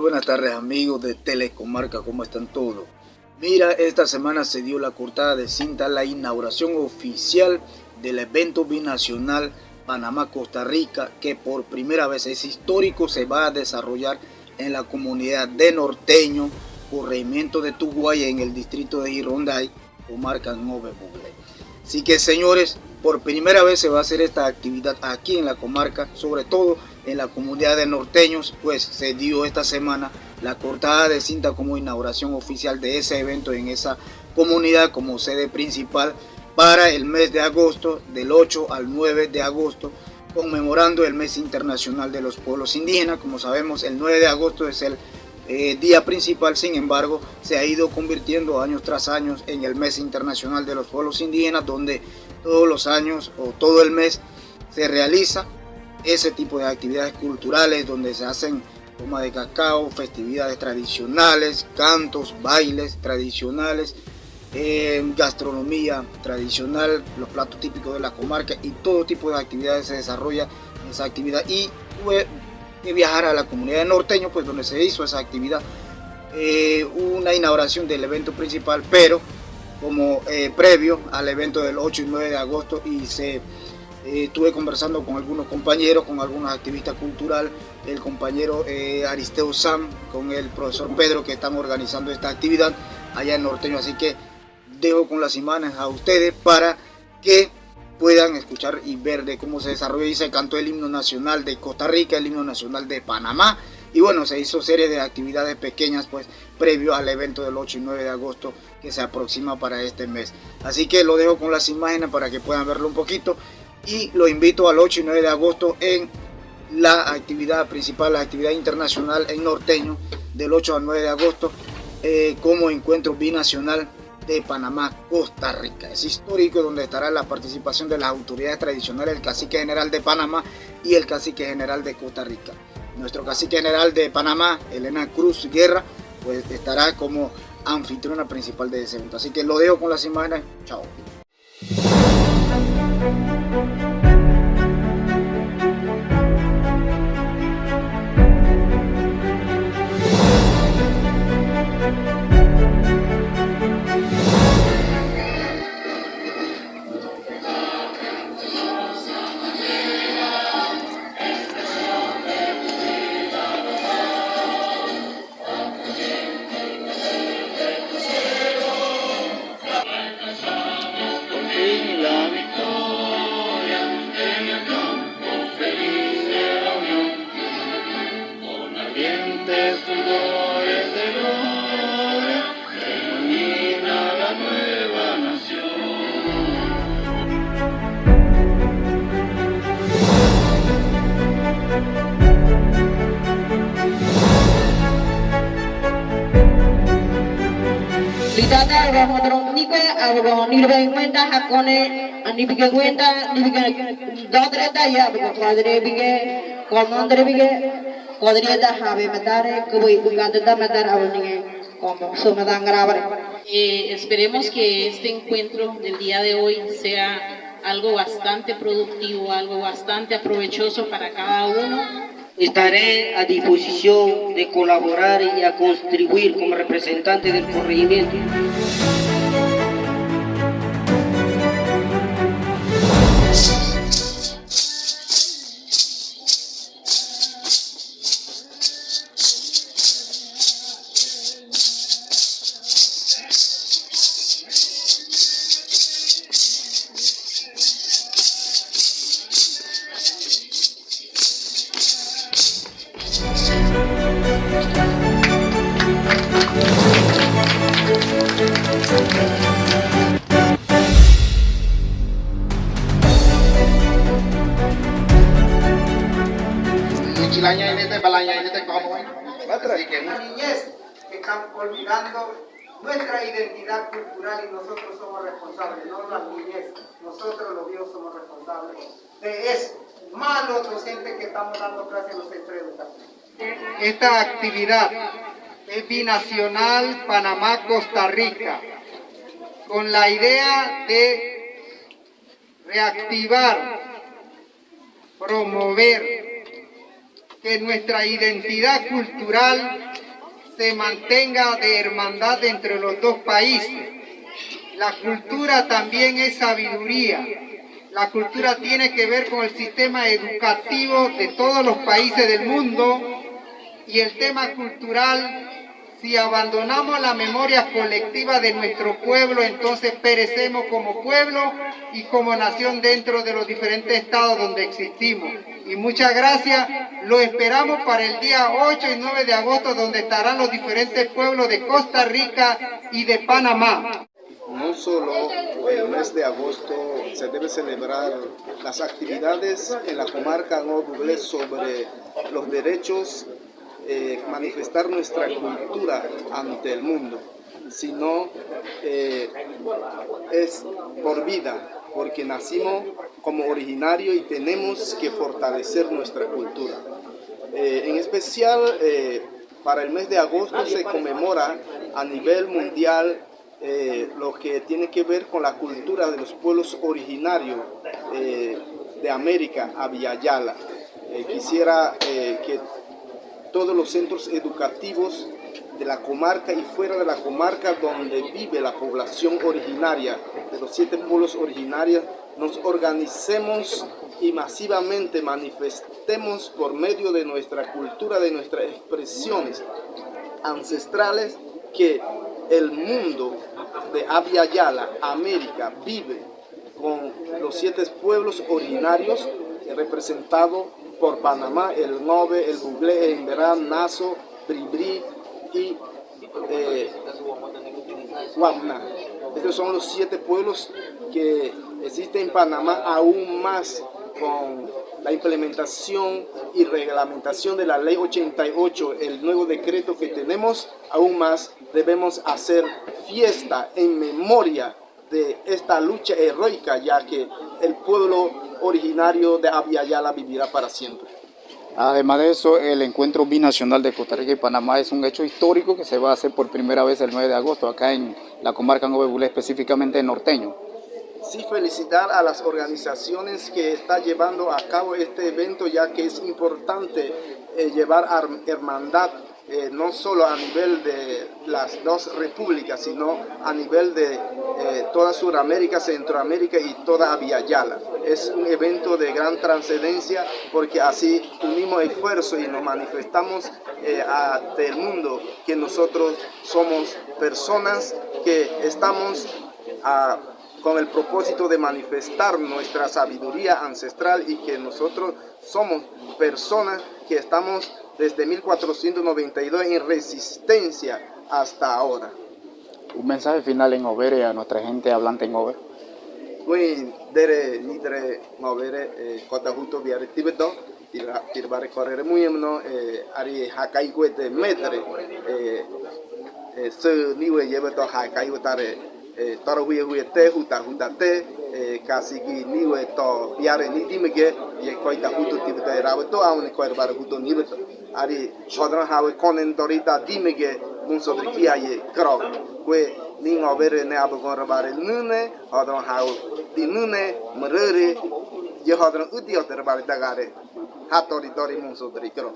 Buenas tardes amigos de Telecomarca, ¿cómo están todos? Mira, esta semana se dio la cortada de cinta, la inauguración oficial del evento binacional Panamá-Costa Rica, que por primera vez es histórico, se va a desarrollar en la comunidad de Norteño, corregimiento de Tuguay, en el distrito de Gironday, comarca Nove Bugle. Así que señores, por primera vez se va a hacer esta actividad aquí en la comarca, sobre todo en la comunidad de Norteños, pues se dio esta semana la cortada de cinta como inauguración oficial de ese evento en esa comunidad como sede principal para el mes de agosto, del 8 al 9 de agosto, conmemorando el mes internacional de los pueblos indígenas. Como sabemos, el 9 de agosto es el día principal, sin embargo se ha ido convirtiendo años tras años en el mes internacional de los pueblos indígenas, donde todos los años o todo el mes se realiza ese tipo de actividades culturales, donde se hacen toma de cacao, festividades tradicionales, cantos, bailes tradicionales, gastronomía tradicional, los platos típicos de la comarca, y todo tipo de actividades se desarrolla en esa actividad. Y tuve que viajar a la comunidad de Norteño, pues donde se hizo esa actividad, una inauguración del evento principal, pero como previo al evento del 8 y 9 de agosto, y estuve conversando con algunos compañeros, con algunos activistas culturales, el compañero Aristeo Sam, con el profesor Pedro, que están organizando esta actividad allá en Norteño. Así que dejo con las imágenes a ustedes para que puedan escuchar y ver de cómo se desarrolla. Y se cantó el himno nacional de Costa Rica, el himno nacional de Panamá, y bueno, se hizo serie de actividades pequeñas pues previo al evento del 8 y 9 de agosto que se aproxima para este mes. Así que lo dejo con las imágenes para que puedan verlo un poquito, y lo invito al 8 y 9 de agosto en la actividad principal, la actividad internacional en Norteño, del 8 al 9 de agosto, como encuentro binacional de Panamá, Costa Rica. Es histórico, donde estará la participación de las autoridades tradicionales, el cacique general de Panamá y el cacique general de Costa Rica. Nuestro cacique general de Panamá, Elena Cruz Guerra, pues estará como anfitriona principal de ese evento. Así que lo dejo con las imágenes. Chao. Litata romo tromnique abo nirbe cuenta hakone anibige cuenta nibige dodreta ya padre bige komandre bige podrieta habe matare kubi buganda matar abonige como somadan grabar. Esperemos que este encuentro del día de hoy sea algo bastante productivo, algo bastante provechoso para cada uno. Estaré a disposición de colaborar y a contribuir como representante del corregimiento. Niñez, que están olvidando nuestra identidad cultural, y nosotros somos responsables, no la niñez, nosotros los viejos somos responsables de eso. Malos docentes que estamos dando clases en los centros educativos. Esta actividad es binacional Panamá-Costa Rica, con la idea de reactivar, promover que nuestra identidad cultural se mantenga de hermandad entre los dos países. La cultura también es sabiduría. La cultura tiene que ver con el sistema educativo de todos los países del mundo, y el tema cultural, si abandonamos la memoria colectiva de nuestro pueblo, entonces perecemos como pueblo y como nación dentro de los diferentes estados donde existimos. Y muchas gracias, lo esperamos para el día 8 y 9 de agosto, donde estarán los diferentes pueblos de Costa Rica y de Panamá. No solo el mes de agosto se debe celebrar las actividades en la comarca Nuevo sobre los derechos, manifestar nuestra cultura ante el mundo, sino es por vida, porque nacimos como originario y tenemos que fortalecer nuestra cultura. En especial para el mes de agosto se conmemora a nivel mundial lo que tiene que ver con la cultura de los pueblos originarios de América, Abya-Yala. Quisiera que todos los centros educativos de la comarca y fuera de la comarca donde vive la población originaria de los 7 pueblos originarios, nos organicemos y masivamente manifestemos por medio de nuestra cultura, de nuestras expresiones ancestrales, que el mundo de Abya-Yala, América, vive con los 7 pueblos originarios representados por Panamá, el Nove, el Buglé, el Emberán, Naso, Bribri y Guamna. Estos son los 7 pueblos que existen en Panamá, aún más con la implementación y reglamentación de la Ley 88, el nuevo decreto que tenemos. Aún más debemos hacer fiesta en memoria de esta lucha heroica, ya que el pueblo originario de Abya-Yala vivirá para siempre. Además de eso, el encuentro binacional de Costa Rica y Panamá es un hecho histórico que se va a hacer por primera vez el 9 de agosto acá en la comarca Nuevo Bulé, específicamente en Norteño. Sí, felicitar a las organizaciones que están llevando a cabo este evento, ya que es importante llevar hermandad, no solo a nivel de las 2 repúblicas, sino a nivel de toda Sudamérica, Centroamérica y toda Abya-Yala. Es un evento de gran trascendencia porque así unimos esfuerzos y nos manifestamos ante el mundo que nosotros somos personas que estamos con el propósito de manifestar nuestra sabiduría ancestral, y que nosotros somos personas que estamos desde 1492 en resistencia hasta ahora. Un mensaje final en Overe a nuestra gente hablante en Overe. Bueno, dere nidre Overe kota justo viare tibeto tirbar correr muy no ari hakaiwete medre se niwe yebeto hakaiwetare toro huye te huta te casi que niwe to viare ni dimege ye koita huto tibete rabeto aun koirbar huto nibeto ari chodran hawe konen dorita dimege munsodrikia ye kro we ning Overe ne abgon rabare nune hodran hawe di nune mrere ye hodran uti oter bare dagare hatori dori munsodri kro.